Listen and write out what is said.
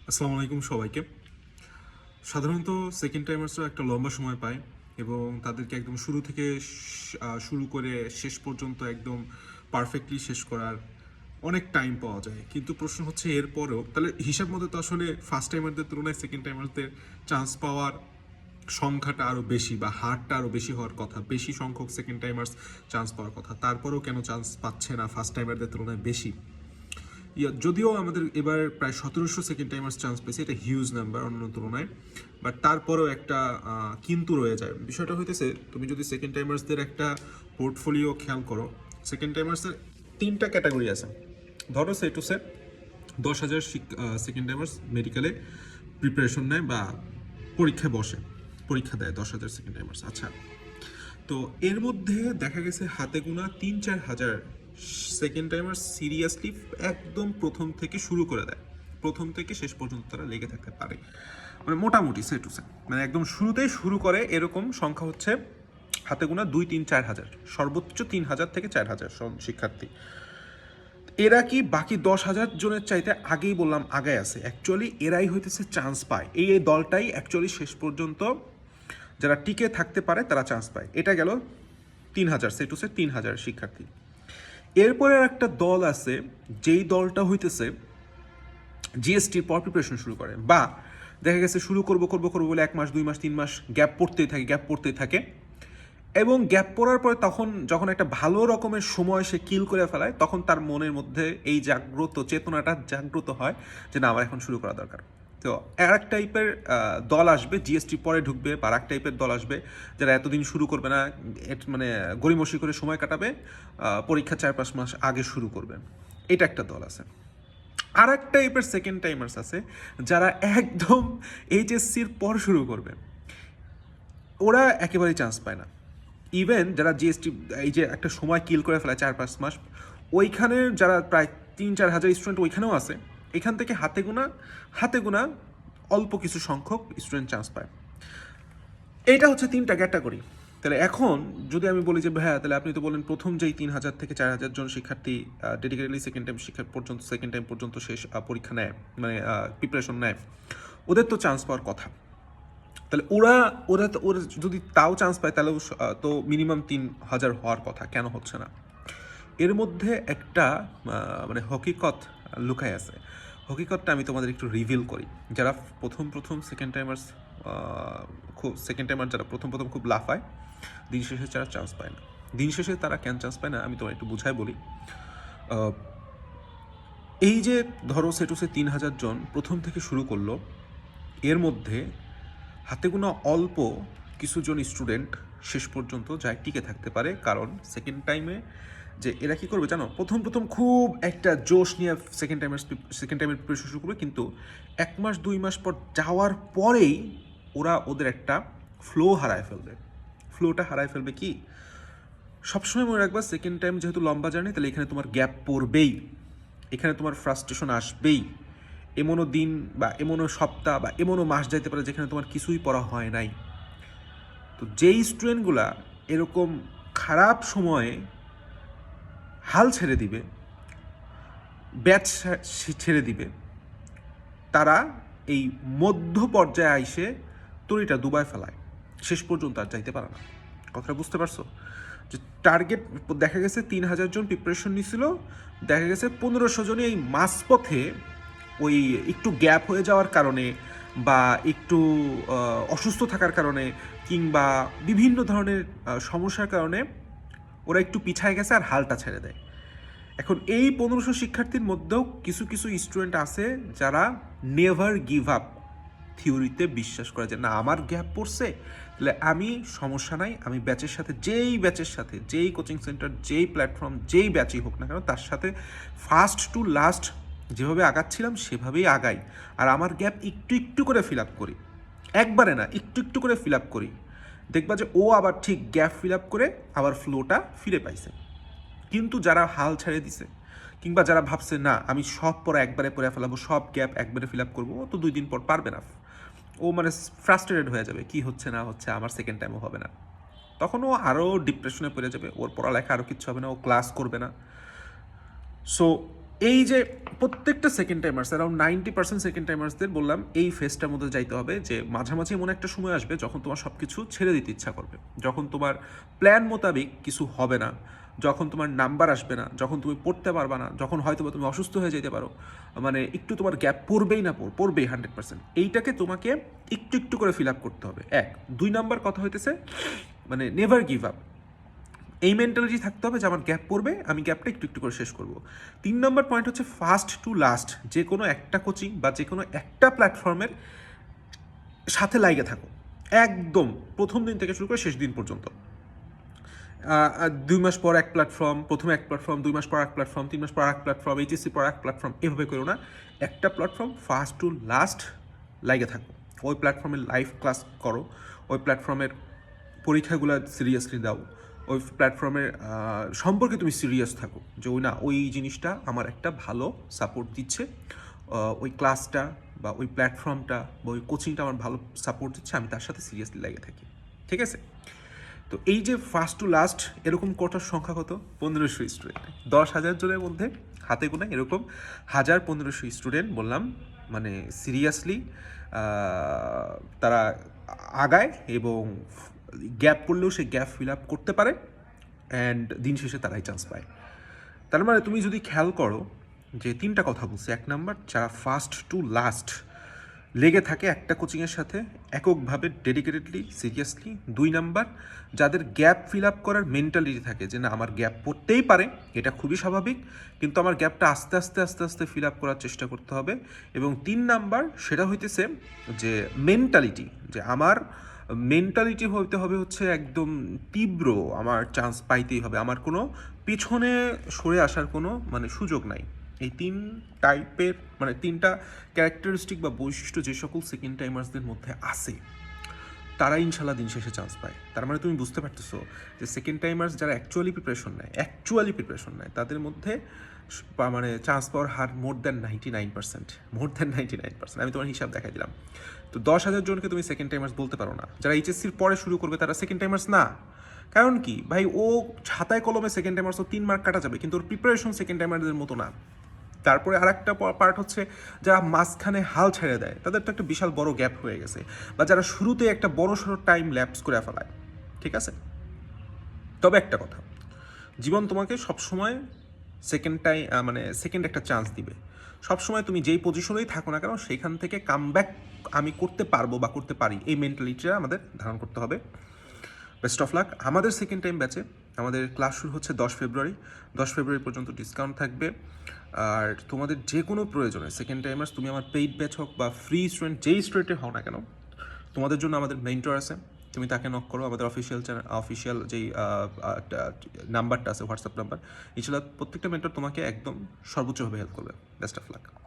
আসসালামু আলাইকুম সবাইকে। সাধারণত সেকেন্ড টাইমার্সরা একটা লম্বা সময় পায় এবং তাদেরকে একদম শুরু থেকে শুরু করে শেষ পর্যন্ত একদম পারফেক্টলি শেষ করার অনেক টাইম পাওয়া যায়। কিন্তু প্রশ্ন হচ্ছে এরপরেও তাহলে হিসাব মতো তো আসলে ফার্স্ট টাইমারদের তুলনায় সেকেন্ড টাইমারদের চান্স পাওয়ার সংখ্যাটা আরও বেশি বা হারটা আরও বেশি হওয়ার কথা, বেশি সংখ্যক সেকেন্ড টাইমার্স চান্স পাওয়ার কথা। তারপরেও কেন চান্স পাচ্ছে না ফার্স্ট টাইমারদের তুলনায় বেশি? যদিও আমাদের এবার প্রায় 1700 সেকেন্ড টাইমার্স চান্স পেয়েছে, এটা হিউজ নাম্বার অন্য তুলনায়, বাট তারপরেও একটা কিন্তু রয়ে যায়। বিষয়টা হইতেছে, তুমি যদি সেকেন্ড টাইমার্সদের একটা পোর্টফোলিও খেয়াল করো, সেকেন্ড টাইমার্সের তিনটা ক্যাটাগরি আছে। ধরো সে টু সে 10,000 সেকেন্ড টাইমার্স মেডিকেলে প্রিপারেশন নেয় বা পরীক্ষায় বসে, পরীক্ষা দেয় 10,000 সেকেন্ড টাইমার্স। আচ্ছা, তো এর মধ্যে দেখা গেছে হাতে গোনা 3-4 হাজার সেকেন্ড টাইমার সিরিয়াসলি একদম প্রথম থেকে শুরু করে দেয়, প্রথম থেকে শেষ পর্যন্ত তারা লেগে থাকতে পারে, মানে মোটামুটি সে টু সে, মানে একদম শুরুতেই শুরু করে এরকম সংখ্যা হচ্ছে হাতে গোনা 2-3-4 হাজার, সর্বোচ্চ 3,000 থেকে 4,000 শিক্ষার্থী। এরা কি বাকি 10,000 জনের চাইতে আগেই বললাম আগায় আছে? অ্যাকচুয়ালি এরাই হইতেছে চান্স পায়, এই দলটাই অ্যাকচুয়ালি শেষ পর্যন্ত যারা টিকে থাকতে পারে তারা চান্স পায়। এটা গেল 3,000, সে টু সে 3,000 শিক্ষার্থী। এরপরে একটা দল আছে, যেই দলটা হইতেছে জিএসটির পর প্রিপারেশন শুরু করে, বা দেখা গেছে শুরু করবো করবো করবো বলে 1 মাস 2 মাস 3 মাস গ্যাপ পড়তেই থাকে এবং গ্যাপ পড়ার পরে তখন যখন একটা ভালো রকমের সময় সে কিল করে ফেলায়, তখন তার মনের মধ্যে এই চেতনাটা জাগ্রত হয় যে না, আমার এখন শুরু করা দরকার। তো আর এক টাইপের দল আসবে, জিএসটি পরে ঢুকবে, বা আর এক টাইপের দল আসবে যারা এতদিন শুরু করবে না, মানে গড়িমসি করে সময় কাটাবে, পরীক্ষা 4-5 মাস আগে শুরু করবে। এটা একটা দল আছে। আর এক টাইপের সেকেন্ড টাইমার্স আছে যারা একদম এইচএসসির পর শুরু করবে, ওরা একেবারেই চান্স পায় না। ইভেন যারা জিএসটি এই যে একটা সময় কিল করে ফেলায় 4-5 মাস, ওইখানের যারা প্রায় 3-4 হাজার স্টুডেন্ট ওইখানেও আছে, এখান থেকে হাতে গোনা অল্প কিছু সংখ্যক স্টুডেন্ট চান্স পায়। এইটা হচ্ছে তিনটা ক্যাটাগরি। তাহলে এখন যদি আমি বলি যে হ্যাঁ, তাহলে আপনি তো বলেন প্রথম যেই 3,000 থেকে 4,000 জন শিক্ষার্থী ডেডিকেটলি সেকেন্ড টাইম পর্যন্ত শেষ পরীক্ষা নেয়, মানে প্রিপারেশন নেয়, ওদের তো চান্স পাওয়ার কথা। তাহলে ওরা ওরা তো ওরা যদি তাও চান্স পায়, তাহলে তো মিনিমাম 3,000 হওয়ার কথা, কেন হচ্ছে না? এর মধ্যে একটা মানে হকিকত লুকায় আছে। হকিকতটা আমি তোমাদের একটু রিভিল করি। যারা প্রথম সেকেন্ড টাইমার যারা প্রথম খুব লাফায়, দিন শেষে যারা চান্স পায় না। দিন শেষে তারা কেন চান্স পায় না আমি তোমার একটু বুঝাই বলি। এই যে ধরো সে টু সে 3,000 জন প্রথম থেকে শুরু করলো, এর মধ্যে হাতে গোনা অল্প কিছুজন স্টুডেন্ট শেষ পর্যন্ত যায় টিকে থাকতে পারে। কারণ সেকেন্ড টাইমে যে এরা কী করবে জানো, প্রথম খুব একটা জোশ নিয়ে সেকেন্ড টাইমের প্রিপারেশন শুরু করবে, কিন্তু 1 মাস 2 মাস পর যাওয়ার পরেই ওরা ওদের একটা ফ্লোটা হারায় ফেলবে। কি, সবসময় মনে রাখবা, সেকেন্ড টাইম যেহেতু লম্বা জার্নি, তাহলে এখানে তোমার গ্যাপ পড়বেই, এখানে তোমার ফ্রাস্ট্রেশন আসবেই। এমনও দিন বা এমনও সপ্তাহ বা এমনও মাস যাইতে পারে যেখানে তোমার কিছুই পড়া হয় নাই। তো যেই স্টুডেন্টগুলা এরকম খারাপ সময়ে হাল ছেড়ে দিবে, ব্যাচ ছেড়ে দিবে, তারা এই মধ্য পর্যায়ে আইসে তরিটা ডুবায় ফেলায়, শেষ পর্যন্ত আর যাইতে পারে না। কথাটা বুঝতে পারছো? যে টার্গেট দেখা গেছে 3,000 জন প্রিপারেশন নিছিল, দেখা গেছে 1,500 জনই এই মাঝপথে ওই একটু গ্যাপ হয়ে যাওয়ার কারণে বা একটু অসুস্থ থাকার কারণে কিংবা বিভিন্ন ধরনের সমস্যার কারণে ওরা একটু পিছায় গেছে আর হালটা ছেড়ে দেয়। এখন এই 1,500 শিক্ষার্থীর মধ্যেও কিছু কিছু স্টুডেন্ট আছে যারা নেভার গিভ আপ থিওরিতে বিশ্বাস করে, যে না, আমার গ্যাপ পড়ছে, তাহলে আমি সমস্যা নাই, আমি ব্যাচের সাথে যেই কোচিং সেন্টার, যেই প্ল্যাটফর্ম, যেই ব্যাচই হোক না কেন, তার সাথে ফার্স্ট টু লাস্ট যেভাবে আগাচ্ছিলাম সেভাবেই আগাই, আর আমার গ্যাপ একটু একটু করে ফিল আপ করি, একবারে না, একটু একটু করে ফিল আপ করি। দেখবা যে ও আবার ঠিক গ্যাপ ফিল আপ করে আবার ফ্লোটা ফিরে পাইছে। কিন্তু যারা হাল ছেড়ে দিছে, কিংবা যারা ভাবছে না আমি সব পড়া একবারে পড়ে ফেলাবো, সব গ্যাপ একবারে ফিল আপ করবো, ও তো 2 দিন পর পারবে না, ও মানে ফ্রাস্ট্রেটেড হয়ে যাবে, কি হচ্ছে না হচ্ছে, আমার সেকেন্ড টাইমও হবে না। তখন ও আরও ডিপ্রেশনে পড়ে যাবে, ওর পড়ালেখা আরও কিচ্ছু হবে না, ও ক্লাস করবে না। সো এই যে প্রত্যেকটা সেকেন্ড টাইমার্স, অ্যারাউন্ড 90% সেকেন্ড টাইমার্সদের বললাম এই ফেজটার মধ্যে যাইতে হবে যে মাঝামাঝি এমন একটা সময় আসবে যখন তোমার সব কিছু ছেড়ে দিতে ইচ্ছা করবে, যখন তোমার প্ল্যান মোতাবেক কিছু হবে না, যখন তোমার নাম্বার আসবে না, যখন তুমি পড়তে পারবা না, যখন হয়তো বা তুমি অসুস্থ হয়ে যেতে পারো, মানে একটু তোমার গ্যাপ পড়বেই না, পড়বেই 100%। এইটাকে তোমাকে একটু একটু করে ফিল আপ করতে হবে। 2 নাম্বার কথা হইতেছে মানে নেভার গিভ আপ। এই মেন্টালিটি থাকতে হবে যে আমার গ্যাপ পড়বে, আমি গ্যাপটা একটু একটু করে শেষ করব। 3 নম্বর পয়েন্ট হচ্ছে ফার্স্ট টু লাস্ট, যে কোনো একটা কোচিং বা যে কোনো একটা প্ল্যাটফর্মের সাথে লাইগে থাকো, একদম প্রথম দিন থেকে শুরু করে শেষ দিন পর্যন্ত। 2 মাস পর এক প্ল্যাটফর্ম, প্রথমে এক প্ল্যাটফর্ম, 2 মাস পর এক প্ল্যাটফর্ম, 3 মাস পর এক প্ল্যাটফর্ম, এইচএসসি পর এক প্ল্যাটফর্ম, এভাবে করো না। একটা প্ল্যাটফর্ম ফার্স্ট টু লাস্ট লাইগে থাকো, ওই প্ল্যাটফর্মের লাইভ ক্লাস করো, ওই প্ল্যাটফর্মের পরীক্ষাগুলো সিরিয়াসলি দাও, ওই প্ল্যাটফর্মের সম্পর্কে তুমি সিরিয়াস থাকো যে ওই না ওই জিনিসটা আমার একটা ভালো সাপোর্ট দিচ্ছে, ওই ক্লাসটা বা ওই প্ল্যাটফর্মটা বা ওই কোচিংটা আমার ভালো সাপোর্ট দিচ্ছে, আমি তার সাথে সিরিয়াসলি লেগে থাকি। ঠিক আছে? তো এই যে ফার্স্ট টু লাস্ট এরকম কোটার সংখ্যা কত? 1500 স্টুডেন্ট। 10,000 জনের মধ্যে হাতে গোনা এরকম 1,000-1,500 স্টুডেন্ট বললাম, মানে সিরিয়াসলি তারা আগায় এবং গ্যাপ পড়লেও সে গ্যাপ ফিল আপ করতে পারে অ্যান্ড দিন শেষে তারাই চান্স পায়। তার মানে তুমি যদি খেয়াল করো যে 3টা কথা বলছি। 1 নাম্বার, যারা ফার্স্ট টু লাস্ট লেগে থাকে একটা কোচিংয়ের সাথে এককভাবে ডেডিকেটেডলি সিরিয়াসলি। 2 নাম্বার, যাদের গ্যাপ ফিল আপ করার মেন্টালিটি থাকে যে না আমার গ্যাপ পড়তেই পারে, এটা খুবই স্বাভাবিক, কিন্তু আমার গ্যাপটা আস্তে আস্তে আস্তে আস্তে ফিল আপ করার চেষ্টা করতে হবে। এবং 3 নাম্বার, সেটা হইতেছে যে মেন্টালিটি, যে আমার মেন্টালিটি হইতে হবে হচ্ছে একদম তীব্র, আমার চান্স পাইতেই হবে, আমার কোনো পিছনে সরে আসার কোনো মানে সুযোগ নাই। এই 3 টাইপের মানে 3টা ক্যারেক্টারিস্টিক বা বৈশিষ্ট্য যে সকল সেকেন্ড টাইমার্সদের মধ্যে আছে তারা ইনশাল্লাহ দিন শেষে চান্স পায়। তার মানে তুমি বুঝতে পারতেছো যে সেকেন্ড টাইমার্স যারা অ্যাকচুয়ালি প্রিপারেশন নেয় তাদের মধ্যে মানে চান্স পাওয়ার হার মোর দ্যান 99%। আমি তোমার হিসাব দেখাই দিলাম। তো 10,000 জনকে তুমি সেকেন্ড টাইমার্স বলতে পারো না। যারা এইচএসসির পরে শুরু করবে তারা সেকেন্ড টাইমার্স না। কারণ কি ভাই, ও খাতায় কলমে সেকেন্ড টাইমার্স, ও 3 মার্ক কাটা যাবে, কিন্তু ওর প্রিপারেশন সেকেন্ড টাইমারদের মতো না। তারপরে আর একটা পার্ট হচ্ছে যারা মাঝখানে হাল ছেড়ে দেয়, তাদের তো একটা বিশাল বড় গ্যাপ হয়ে গেছে, বা যারা শুরুতে একটা বড় সড়ো টাইম ল্যাপস করে ফেলায়। ঠিক আছে? তবে একটা কথা, জীবন তোমাকে সবসময় মানে সেকেন্ড একটা চান্স দিবে। সবসময় তুমি যেই পজিশনেই থাকো না কেন সেইখান থেকে কামব্যাক আমি করতে পারবো বা করতে পারি, এই মেন্টালিটিটা আমাদের ধারণ করতে হবে। Best of luck. আমাদের সেকেন্ড টাইম ব্যাচে আমাদের ক্লাস শুরু হচ্ছে 10 ফেব্রুয়ারি। 10 ফেব্রুয়ারি পর্যন্ত ডিসকাউন্ট থাকবে। আর তোমাদের যে কোনো প্রয়োজনে সেকেন্ড টাইমার্স, তুমি আমার পেইড ব্যাচ হোক বা ফ্রি স্টুডেন্ট, যেই স্টুডেন্টে হও না কেন, তোমাদের জন্য আমাদের মেন্টর আছে, তুমি তাকে নক করো। আমাদের অফিসিয়াল যেই নাম্বারটা আছে, হোয়াটসঅ্যাপ নাম্বার, ইনশাল্লাহ প্রত্যেকটা মেন্টর তোমাকে একদম সর্বোচ্চভাবে হেল্প করবে। Best of luck.